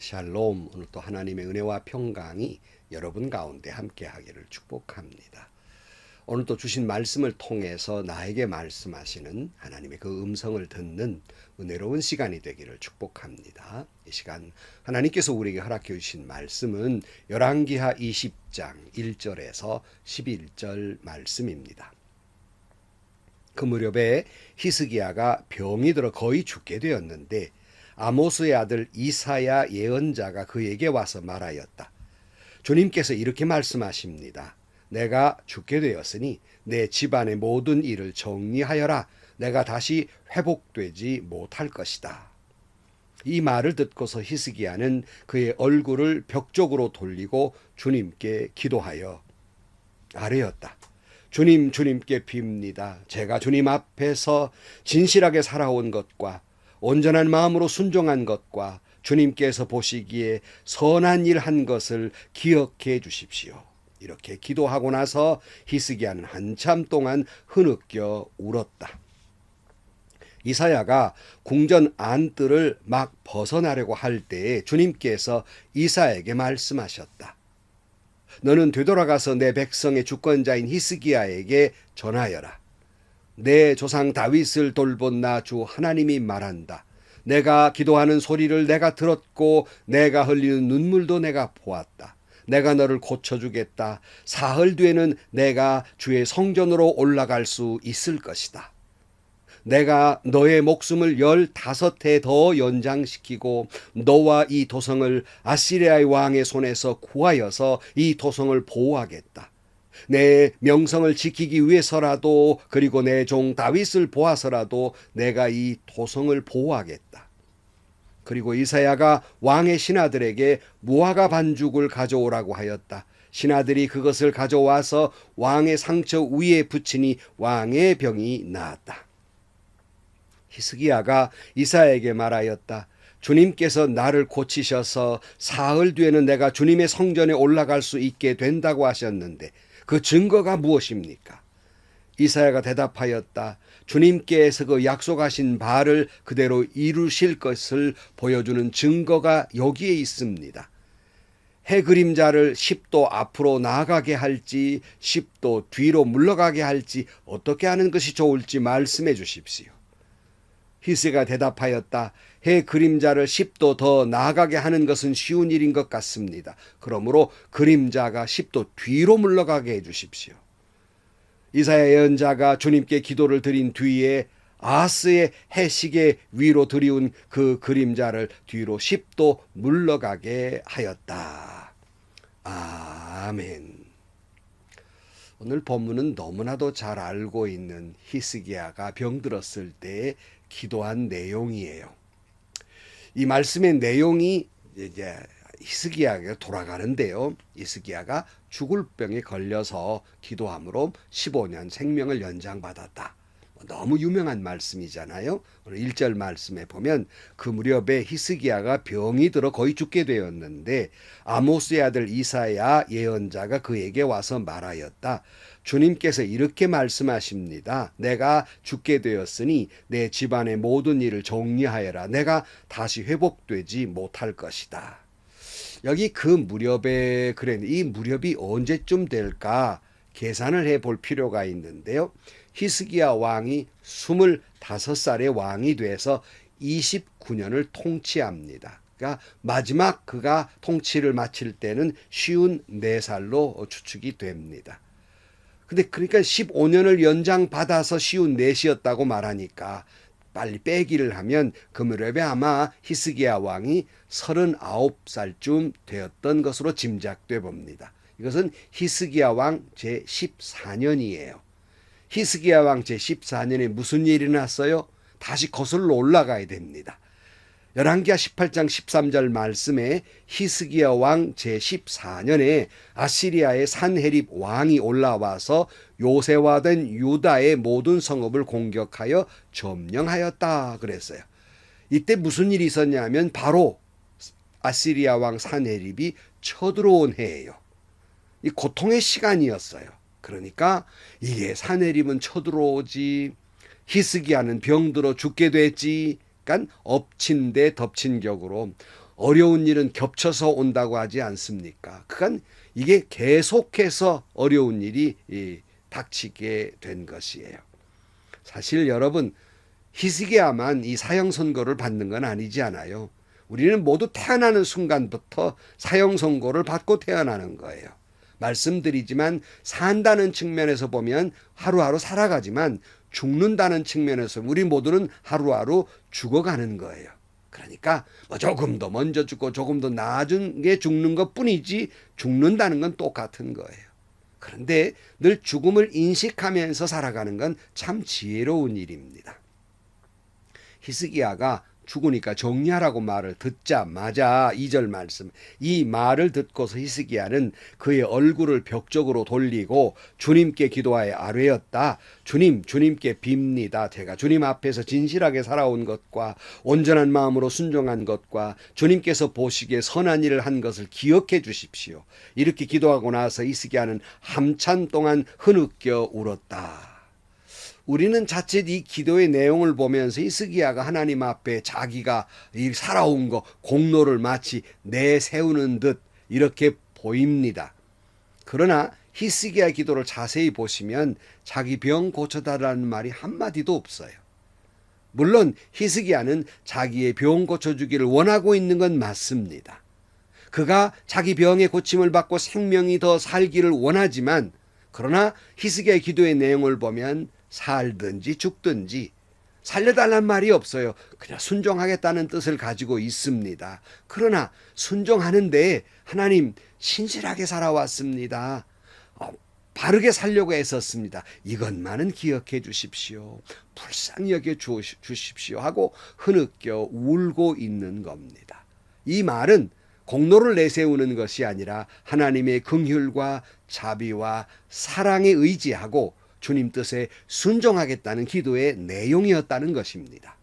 샬롬. 오늘 또 하나님의 은혜와 평강이 여러분 가운데 함께 하기를 축복합니다. 오늘 또 주신 말씀을 통해서 나에게 말씀하시는 하나님의 그 음성을 듣는 은혜로운 시간이 되기를 축복합니다. 이 시간 하나님께서 우리에게 허락해 주신 말씀은 열왕기하 20장 1절에서 11절 말씀입니다. 그 무렵에 히스기야가 병이 들어 거의 죽게 되었는데 아모스의 아들 이사야 예언자가 그에게 와서 말하였다. 주님께서 이렇게 말씀하십니다. 내가 죽게 되었으니 내 집안의 모든 일을 정리하여라. 내가 다시 회복되지 못할 것이다. 이 말을 듣고서 히스기야는 그의 얼굴을 벽 쪽으로 돌리고 주님께 기도하여 아뢰었다. 주님께 빕니다. 제가 주님 앞에서 진실하게 살아온 것과 온전한 마음으로 순종한 것과 주님께서 보시기에 선한 일 한 것을 기억해 주십시오. 이렇게 기도하고 나서 히스기야는 한참 동안 흐느껴 울었다. 이사야가 궁전 안뜰을 막 벗어나려고 할 때에 주님께서 이사야에게 말씀하셨다. 너는 되돌아가서 내 백성의 주권자인 히스기야에게 전하여라. 내 조상 다윗을 돌본 나 주 하나님이 말한다. 내가 기도하는 소리를 내가 들었고 내가 흘리는 눈물도 내가 보았다. 내가 너를 고쳐주겠다. 사흘 뒤에는 내가 주의 성전으로 올라갈 수 있을 것이다. 내가 너의 목숨을 15해 더 연장시키고 너와 이 도성을 아시리아의 왕의 손에서 구하여서 이 도성을 보호하겠다. 내 명성을 지키기 위해서라도 그리고 내 종 다윗을 보아서라도 내가 이 도성을 보호하겠다. 그리고 이사야가 왕의 신하들에게 무화과 반죽을 가져오라고 하였다. 신하들이 그것을 가져와서 왕의 상처 위에 붙이니 왕의 병이 나았다. 히스기야가 이사야에게 말하였다. 주님께서 나를 고치셔서 사흘 뒤에는 내가 주님의 성전에 올라갈 수 있게 된다고 하셨는데 그 증거가 무엇입니까? 이사야가 대답하였다. 주님께서 그 약속하신 바를 그대로 이루실 것을 보여주는 증거가 여기에 있습니다. 해 그림자를 10도 앞으로 나아가게 할지 10도 뒤로 물러가게 할지 어떻게 하는 것이 좋을지 말씀해 주십시오. 히스기야가 대답하였다. 해 그림자를 10도 더 나아가게 하는 것은 쉬운 일인 것 같습니다. 그러므로 그림자가 10도 뒤로 물러가게 해 주십시오. 이사야 예언자가 주님께 기도를 드린 뒤에 아하스의 해시계 위로 들이운 그 그림자를 뒤로 10도 물러가게 하였다. 아멘. 오늘 본문은 너무나도 잘 알고 있는 히스기야가 병들었을 때 기도한 내용이에요. 이 말씀의 내용이 이제 히스기야가 돌아가는데요. 히스기야가 죽을 병에 걸려서 기도함으로 15년 생명을 연장받았다. 너무 유명한 말씀이잖아요. 오늘 1절 말씀에 보면 그 무렵에 히스기야가 병이 들어 거의 죽게 되었는데 아모스의 아들 이사야 예언자가 그에게 와서 말하였다. 주님께서 이렇게 말씀하십니다. 내가 죽게 되었으니 내 집안의 모든 일을 정리하여라. 내가 다시 회복되지 못할 것이다. 여기 그 무렵에 그랬는데 이 무렵이 언제쯤 될까 계산을 해볼 필요가 있는데요. 히스기야 왕이 25살의 왕이 돼서 29년을 통치합니다. 그러니까 마지막 그가 통치를 마칠 때는 54살로 추측이 됩니다. 근데 그러니까 15년을 연장받아서 54이었다고 말하니까 빨리 빼기를 하면 그 무렵에 아마 히스기야 왕이 39살쯤 되었던 것으로 짐작돼 봅니다. 이것은 히스기야 왕 제14년이에요. 히스기야 왕 제14년에 무슨 일이 났어요? 다시 거슬러 올라가야 됩니다. 열왕기하 18장 13절 말씀에 히스기야 왕 제14년에 아시리아의 산헤립 왕이 올라와서 요새화된 유다의 모든 성읍을 공격하여 점령하였다 그랬어요. 이때 무슨 일이 있었냐면 바로 아시리아 왕 산헤립이 쳐들어온 해예요. 이 고통의 시간이었어요. 그러니까 이게 산헤립은 쳐들어오지 히스기야는 병들어 죽게 됐지. 그러니까 엎친 데 덮친 격으로 어려운 일은 겹쳐서 온다고 하지 않습니까? 그러니까 이게 계속해서 어려운 일이 닥치게 된 것이에요. 사실 여러분, 히스기야만 이 사형 선고를 받는 건 아니지 않아요. 우리는 모두 태어나는 순간부터 사형 선고를 받고 태어나는 거예요. 말씀드리지만 산다는 측면에서 보면 하루하루 살아가지만 죽는다는 측면에서 우리 모두는 하루하루 죽어가는 거예요. 그러니까 뭐 조금 더 먼저 죽고 조금 더 나중에 죽는 것뿐이지 죽는다는 건 똑같은 거예요. 그런데 늘 죽음을 인식하면서 살아가는 건 참 지혜로운 일입니다. 히스기야가 죽으니까 정리하라고 말을 듣자마자 2절 말씀, 이 말을 듣고서 히스기야는 그의 얼굴을 벽쪽으로 돌리고 주님께 기도하여 아뢰었다. 주님께 빕니다. 제가 주님 앞에서 진실하게 살아온 것과 온전한 마음으로 순종한 것과 주님께서 보시기에 선한 일을 한 것을 기억해 주십시오. 이렇게 기도하고 나서 히스기야는 한참 동안 흐느껴 울었다. 우리는 자칫 이 기도의 내용을 보면서 히스기야가 하나님 앞에 자기가 살아온 거 공로를 마치 내세우는 듯 이렇게 보입니다. 그러나 히스기야 기도를 자세히 보시면 자기 병 고쳐달라는 말이 한마디도 없어요. 물론 히스기야는 자기의 병 고쳐주기를 원하고 있는 건 맞습니다. 그가 자기 병의 고침을 받고 생명이 더 살기를 원하지만, 그러나 히스기야의 기도의 내용을 보면 살든지 죽든지 살려달란 말이 없어요. 그냥 순종하겠다는 뜻을 가지고 있습니다. 그러나 순종하는데 하나님 신실하게 살아왔습니다. 바르게 살려고 애썼습니다. 이것만은 기억해 주십시오. 불쌍히 여겨 주십시오 하고 흐느껴 울고 있는 겁니다. 이 말은 공로를 내세우는 것이 아니라 하나님의 긍휼과 자비와 사랑에 의지하고 주님 뜻에 순종하겠다는 기도의 내용이었다는 것입니다.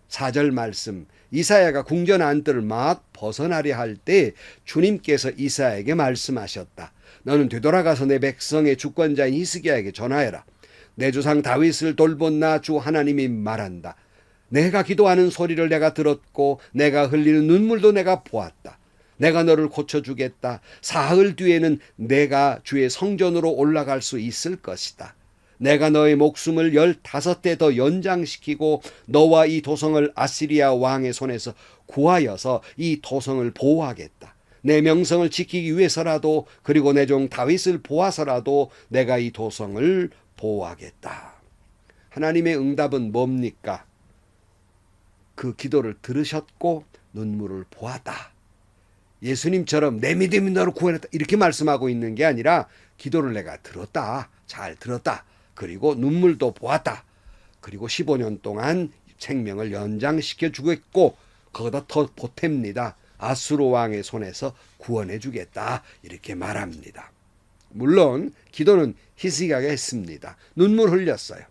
4절 말씀, 이사야가 궁전 안뜰을 막 벗어나려 할 때 주님께서 이사야에게 말씀하셨다. 너는 되돌아가서 내 백성의 주권자인 히스기야에게 전하여라. 내 조상 다윗을 돌본 나 주 하나님이 말한다. 내가 기도하는 소리를 내가 들었고 내가 흘리는 눈물도 내가 보았다. 내가 너를 고쳐주겠다. 사흘 뒤에는 내가 주의 성전으로 올라갈 수 있을 것이다. 내가 너의 목숨을 15대 더 연장시키고 너와 이 도성을 아시리아 왕의 손에서 구하여서 이 도성을 보호하겠다. 내 명성을 지키기 위해서라도, 그리고 내 종 다윗을 보아서라도 내가 이 도성을 보호하겠다. 하나님의 응답은 뭡니까? 그 기도를 들으셨고 눈물을 보았다. 예수님처럼 내 믿음이 너를 구원했다 이렇게 말씀하고 있는 게 아니라 기도를 내가 들었다. 잘 들었다. 그리고 눈물도 보았다. 그리고 15년 동안 생명을 연장시켜 주겠고 거기다 더 보탭니다. 아수르 왕의 손에서 구원해 주겠다. 이렇게 말합니다. 물론 기도는 히스기야가 했습니다. 눈물 흘렸어요.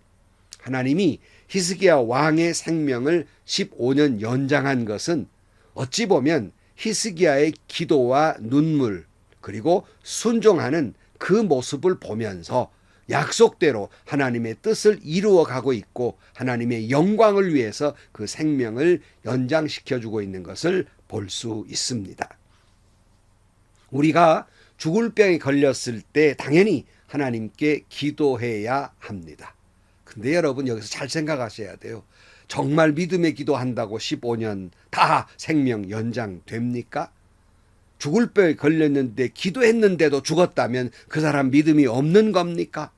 하나님이 히스기야 왕의 생명을 15년 연장한 것은 어찌 보면 히스기야의 기도와 눈물 그리고 순종하는 그 모습을 보면서 약속대로 하나님의 뜻을 이루어 가고 있고 하나님의 영광을 위해서 그 생명을 연장시켜주고 있는 것을 볼 수 있습니다. 우리가 죽을 병에 걸렸을 때 당연히 하나님께 기도해야 합니다. 근데 여러분 여기서 잘 생각하셔야 돼요. 정말 믿음의 기도한다고 15년 다 생명 연장됩니까? 죽을 병에 걸렸는데 기도했는데도 죽었다면 그 사람 믿음이 없는 겁니까?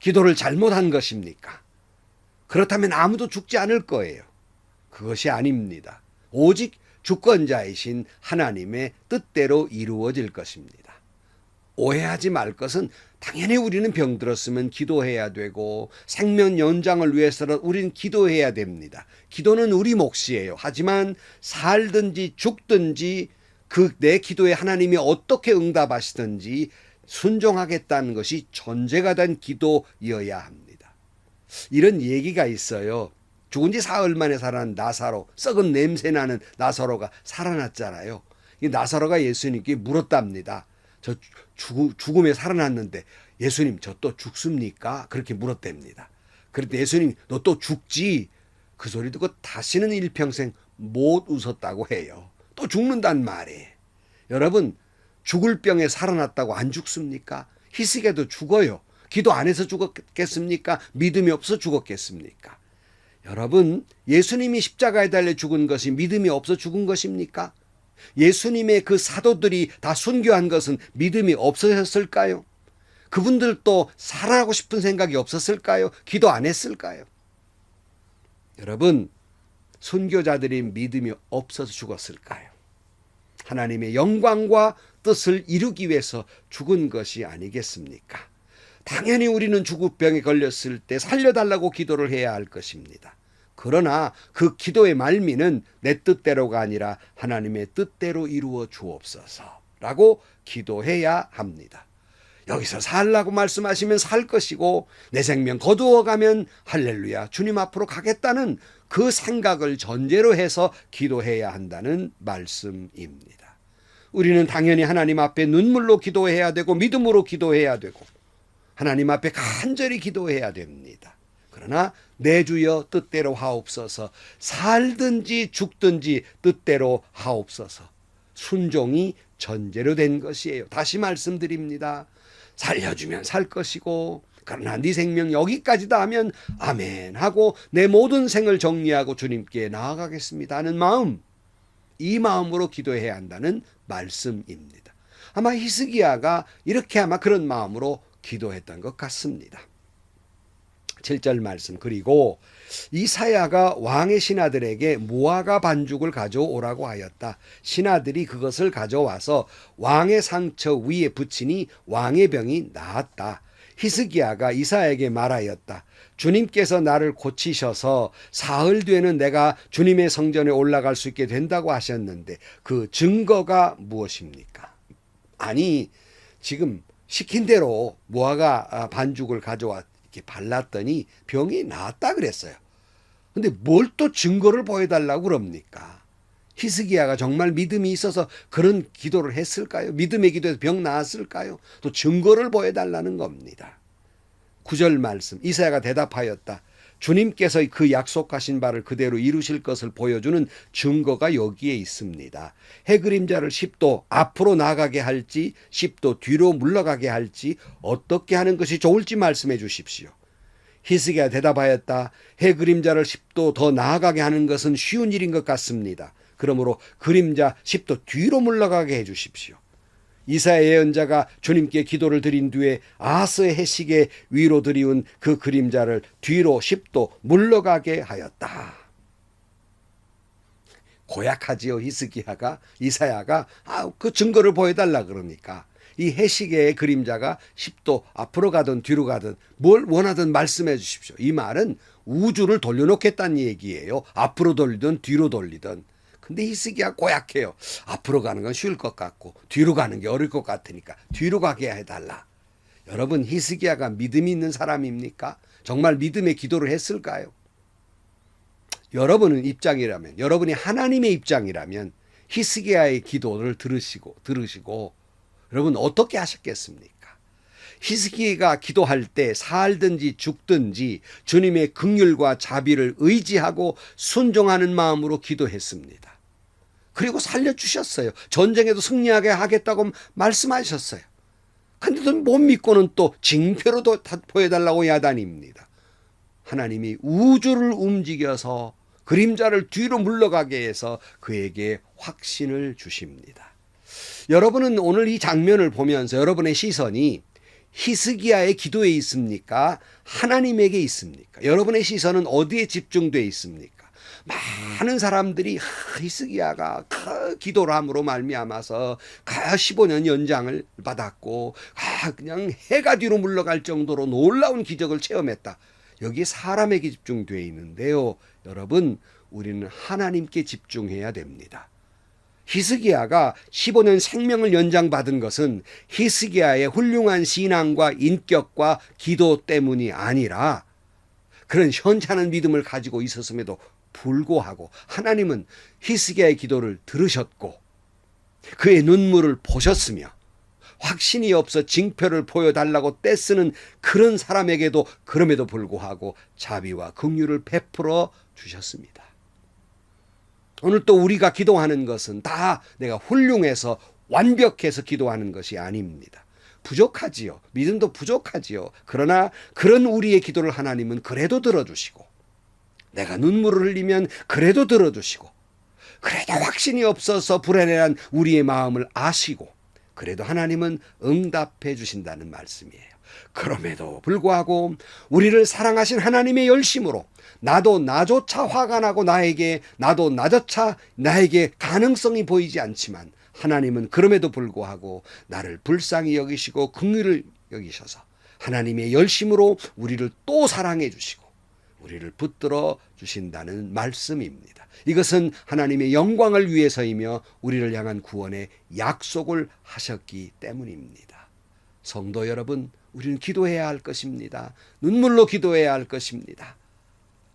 기도를 잘못한 것입니까? 그렇다면 아무도 죽지 않을 거예요. 그것이 아닙니다. 오직 주권자이신 하나님의 뜻대로 이루어질 것입니다. 오해하지 말 것은 당연히 우리는 병들었으면 기도해야 되고 생명 연장을 위해서는 우리는 기도해야 됩니다. 기도는 우리 몫이에요. 하지만 살든지 죽든지 그 내 기도에 하나님이 어떻게 응답하시든지 순종하겠다는 것이 전제가 된 기도여야 합니다. 이런 얘기가 있어요. 죽은 지 사흘 만에 살아난 나사로, 썩은 냄새나는 나사로가 살아났잖아요. 이 나사로가 예수님께 물었답니다. 저 죽음에 살아났는데 예수님 저 또 죽습니까? 그렇게 물었답니다. 그런데 예수님 너 또 죽지? 그 소리 듣고 다시는 일평생 못 웃었다고 해요. 또 죽는단 말이에요. 여러분, 죽을 병에 살아났다고 안 죽습니까? 히스기야도 죽어요. 기도 안 해서 죽었겠습니까? 믿음이 없어 죽었겠습니까? 여러분, 예수님이 십자가에 달려 죽은 것이 믿음이 없어 죽은 것입니까? 예수님의 그 사도들이 다 순교한 것은 믿음이 없어졌을까요? 그분들도 살아가고 싶은 생각이 없었을까요? 기도 안 했을까요? 여러분, 순교자들이 믿음이 없어서 죽었을까요? 하나님의 영광과 뜻을 이루기 위해서 죽은 것이 아니겠습니까? 당연히 우리는 죽을병에 걸렸을 때 살려달라고 기도를 해야 할 것입니다. 그러나 그 기도의 말미는 내 뜻대로가 아니라 하나님의 뜻대로 이루어 주옵소서라고 기도해야 합니다. 여기서 살라고 말씀하시면 살 것이고 내 생명 거두어가면 할렐루야 주님 앞으로 가겠다는 그 생각을 전제로 해서 기도해야 한다는 말씀입니다. 우리는 당연히 하나님 앞에 눈물로 기도해야 되고 믿음으로 기도해야 되고 하나님 앞에 간절히 기도해야 됩니다. 그러나 내 주여 뜻대로 하옵소서, 살든지 죽든지 뜻대로 하옵소서, 순종이 전제로 된 것이에요. 다시 말씀드립니다. 살려주면 살 것이고 그러나 네 생명 여기까지다 하면 아멘 하고 내 모든 생을 정리하고 주님께 나아가겠습니다 하는 마음, 이 마음으로 기도해야 한다는 말씀입니다. 아마 히스기야가 이렇게 아마 그런 마음으로 기도했던 것 같습니다. 7절 말씀, 그리고 이사야가 왕의 신하들에게 무화과 반죽을 가져오라고 하였다. 신하들이 그것을 가져와서 왕의 상처 위에 붙이니 왕의 병이 나았다. 히스기야가 이사야에게 말하였다. 주님께서 나를 고치셔서 사흘 뒤에는 내가 주님의 성전에 올라갈 수 있게 된다고 하셨는데 그 증거가 무엇입니까? 아니, 지금 시킨 대로 무화과 반죽을 가져와 이렇게 발랐더니 병이 나았다 그랬어요. 근데 뭘 또 증거를 보여달라고 그럽니까? 히스기야가 정말 믿음이 있어서 그런 기도를 했을까요? 믿음의 기도에서 병 나았을까요? 또 증거를 보여달라는 겁니다. 9절 말씀, 이사야가 대답하였다. 주님께서 그 약속하신 바를 그대로 이루실 것을 보여주는 증거가 여기에 있습니다. 해 그림자를 10도 앞으로 나가게 할지 10도 뒤로 물러가게 할지 어떻게 하는 것이 좋을지 말씀해 주십시오. 히스기야 대답하였다. 해 그림자를 10도 더 나아가게 하는 것은 쉬운 일인 것 같습니다. 그러므로 그림자 10도 뒤로 물러가게 해 주십시오. 이사야 예언자가 주님께 기도를 드린 뒤에 아하스의 해시계 위로 들이운 그 그림자를 뒤로 10도 물러가게 하였다. 고약하지요. 히스기야가, 이사야가 그 증거를 보여달라 그러니까 이 해시계의 그림자가 10도 앞으로 가든 뒤로 가든 뭘 원하든 말씀해 주십시오. 이 말은 우주를 돌려놓겠다는 얘기예요. 앞으로 돌리든 뒤로 돌리든. 근데 히스기야 고약해요. 앞으로 가는 건 쉬울 것 같고 뒤로 가는 게 어려울 것 같으니까 뒤로 가게 해달라. 여러분, 히스기야가 믿음이 있는 사람입니까? 정말 믿음의 기도를 했을까요? 여러분은 입장이라면, 여러분이 하나님의 입장이라면 히스기야의 기도를 들으시고 여러분 어떻게 하셨겠습니까? 히스기야가 기도할 때 살든지 죽든지 주님의 긍휼과 자비를 의지하고 순종하는 마음으로 기도했습니다. 그리고 살려주셨어요. 전쟁에도 승리하게 하겠다고 말씀하셨어요. 근데도 못 믿고는 또 징표로도 보여달라고 야단입니다. 하나님이 우주를 움직여서 그림자를 뒤로 물러가게 해서 그에게 확신을 주십니다. 여러분은 오늘 이 장면을 보면서 여러분의 시선이 히스기야의 기도에 있습니까? 하나님에게 있습니까? 여러분의 시선은 어디에 집중되어 있습니까? 많은 사람들이 히스기야가 기도를 함으로 말미암아서 15년 연장을 받았고 그냥 해가 뒤로 물러갈 정도로 놀라운 기적을 체험했다. 여기에 사람에게 집중되어 있는데요. 여러분, 우리는 하나님께 집중해야 됩니다. 히스기야가 15년 생명을 연장받은 것은 히스기야의 훌륭한 신앙과 인격과 기도 때문이 아니라 그런 현찮은 믿음을 가지고 있었음에도 불구하고 하나님은 히스기야의 기도를 들으셨고 그의 눈물을 보셨으며 확신이 없어 징표를 보여달라고 떼쓰는 그런 사람에게도 그럼에도 불구하고 자비와 긍휼을 베풀어 주셨습니다. 오늘 또 우리가 기도하는 것은 다 내가 훌륭해서 완벽해서 기도하는 것이 아닙니다. 부족하지요. 믿음도 부족하지요. 그러나 그런 우리의 기도를 하나님은 그래도 들어주시고, 내가 눈물을 흘리면 그래도 들어주시고, 그래도 확신이 없어서 불안해한 우리의 마음을 아시고, 그래도 하나님은 응답해 주신다는 말씀이에요. 그럼에도 불구하고 우리를 사랑하신 하나님의 열심으로 나도 나조차 화가 나고 나도 나조차 나에게 가능성이 보이지 않지만 하나님은 그럼에도 불구하고 나를 불쌍히 여기시고 긍휼을 여기셔서 하나님의 열심으로 우리를 또 사랑해 주시고 우리를 붙들어 주신다는 말씀입니다. 이것은 하나님의 영광을 위해서이며 우리를 향한 구원의 약속을 하셨기 때문입니다. 성도 여러분, 우리는 기도해야 할 것입니다. 눈물로 기도해야 할 것입니다.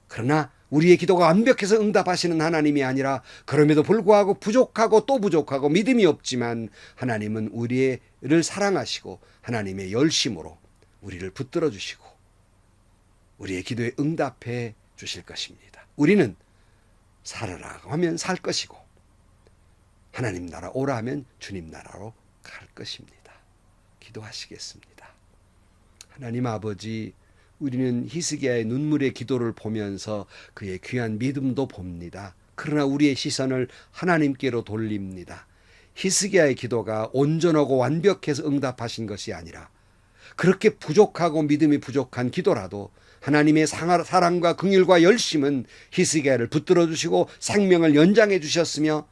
그러나 우리의 기도가 완벽해서 응답하시는 하나님이 아니라 그럼에도 불구하고 부족하고 또 부족하고 믿음이 없지만 하나님은 우리를 사랑하시고 하나님의 열심으로 우리를 붙들어 주시고 우리의 기도에 응답해 주실 것입니다. 우리는 살아라고 하면 살 것이고 하나님 나라 오라 하면 주님 나라로 갈 것입니다. 기도하시겠습니다. 하나님 아버지, 우리는 히스기야의 눈물의 기도를 보면서 그의 귀한 믿음도 봅니다. 그러나 우리의 시선을 하나님께로 돌립니다. 히스기야의 기도가 온전하고 완벽해서 응답하신 것이 아니라 그렇게 부족하고 믿음이 부족한 기도라도 하나님의 사랑과 긍휼과 열심은 히스기야를 붙들어 주시고 생명을 연장해 주셨으며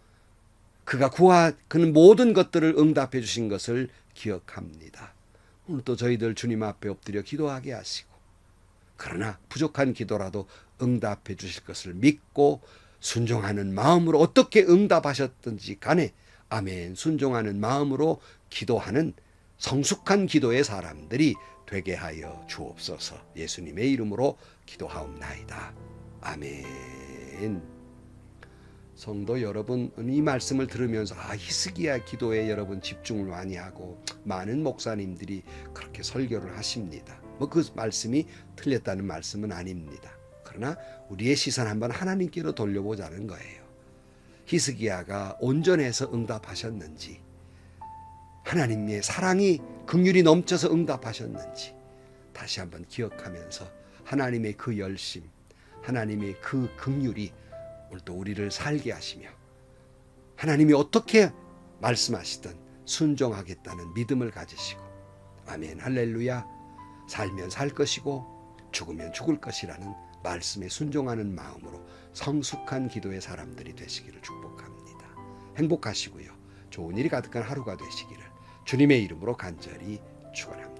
그는 모든 것들을 응답해 주신 것을 기억합니다. 오늘 또 저희들 주님 앞에 엎드려 기도하게 하시고 그러나 부족한 기도라도 응답해 주실 것을 믿고 순종하는 마음으로 어떻게 응답하셨든지 간에 아멘 순종하는 마음으로 기도하는 성숙한 기도의 사람들이 되게 하여 주옵소서. 예수님의 이름으로 기도하옵나이다. 아멘. 성도 여러분, 이 말씀을 들으면서 히스기야 기도에 여러분 집중을 많이 하고 많은 목사님들이 그렇게 설교를 하십니다. 그 말씀이 틀렸다는 말씀은 아닙니다. 그러나 우리의 시선 한번 하나님께로 돌려보자는 거예요. 히스기야가 온전해서 응답하셨는지, 하나님의 사랑이 긍휼이 넘쳐서 응답하셨는지 다시 한번 기억하면서 하나님의 그 열심, 하나님의 그 긍휼이 오늘 또 우리를 살게 하시며 하나님이 어떻게 말씀하시든 순종하겠다는 믿음을 가지시고 아멘 할렐루야 살면 살 것이고 죽으면 죽을 것이라는 말씀에 순종하는 마음으로 성숙한 기도의 사람들이 되시기를 축복합니다. 행복하시고요. 좋은 일이 가득한 하루가 되시기를 주님의 이름으로 간절히 축원합니다.